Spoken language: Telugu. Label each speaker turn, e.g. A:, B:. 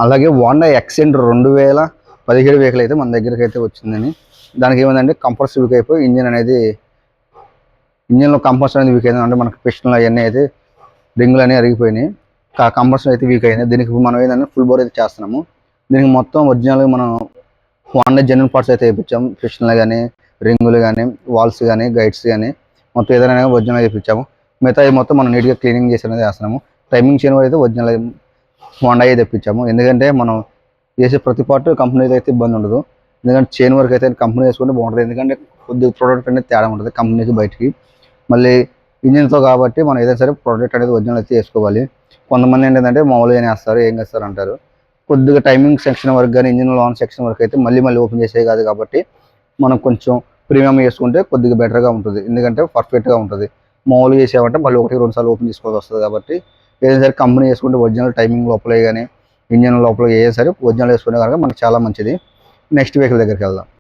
A: అలాగే హోండా యాక్సెంట్ 2017 వెహికల్ అయితే మన దగ్గరికి అయితే వచ్చిందని. దానికి ఏమైందంటే కంప్రెసర్ వీక్ అయిపోయి ఇంజిన్లో కంప్రెసర్ అనేది వీక్ అయింది. అంటే మనకి పిస్టన్లు అవన్నీ అయితే రింగులు అనేవి అరిగిపోయినాయి. కంప్రెసర్ అయితే వీక్ అయింది. దీనికి మనం ఏంటంటే ఫుల్ బోర్ అయితే చేస్తున్నాము. దీనికి మొత్తం ఒరిజినల్గా మనం హోండా జెన్యున్ పార్ట్స్ అయితే వేయించాము. పిస్టన్లు కానీ, రింగులు కానీ, వాల్స్ కానీ, గైడ్స్ కానీ మొత్తం ఏదైనా ఒరిజినల్ వేయించాము. మిగతా మొత్తం మనం నీట్గా క్లీనింగ్ చేసి అనేది వేస్తున్నాము. టైమింగ్ చైన్ అయితే ఒరిజినల్ హోండా అయితే తెప్పించాము. ఎందుకంటే మనం చేసే ప్రతి పార్ట్ కంపెనీ అయితే ఇబ్బంది ఉండదు. ఎందుకంటే చైన్ వర్క్ అయితే కంపెనీ వేసుకుంటే బాగుంటుంది. ఎందుకంటే కొద్దిగా ప్రోడక్ట్ అనేది తేడా ఉంటుంది కంపెనీకి బయటికి. మళ్ళీ ఇంజిన్తో కాబట్టి మనం ఏదైనా సరే ప్రోడక్ట్ అనేది ఒరిజినల్ అయితే వేసుకోవాలి. కొంతమంది ఏంటంటే మామూలుగా వేస్తారు, ఏం చేస్తారు అంటారు. కొద్దిగా టైమింగ్ సెక్షన్ వరకు కానీ, ఇంజిన్ లాన్ సెక్షన్ వరకు అయితే మళ్ళీ ఓపెన్ చేసే కాదు కాబట్టి మనం కొంచెం ప్రీమియం వేసుకుంటే కొద్దిగా బెటర్గా ఉంటుంది. ఎందుకంటే పర్ఫెక్ట్గా ఉంటుంది. మామూలుగా వేసామంటే మళ్ళీ 1-2 సార్లు ఓపెన్ చేసుకోవాల్సి వస్తుంది. కాబట్టి ఏదైనా సరే కంపెనీ వేసుకుంటే ఒరిజినల్ టైమింగ్ లోపల కానీ, ఇంజిన్ లోపల ఏ సరే ఒరిజినల్ వేసుకునే కనుక మనకు చాలా మంచిది. నెక్స్ట్ వెహికల్ దగ్గరికి వెళ్దాం.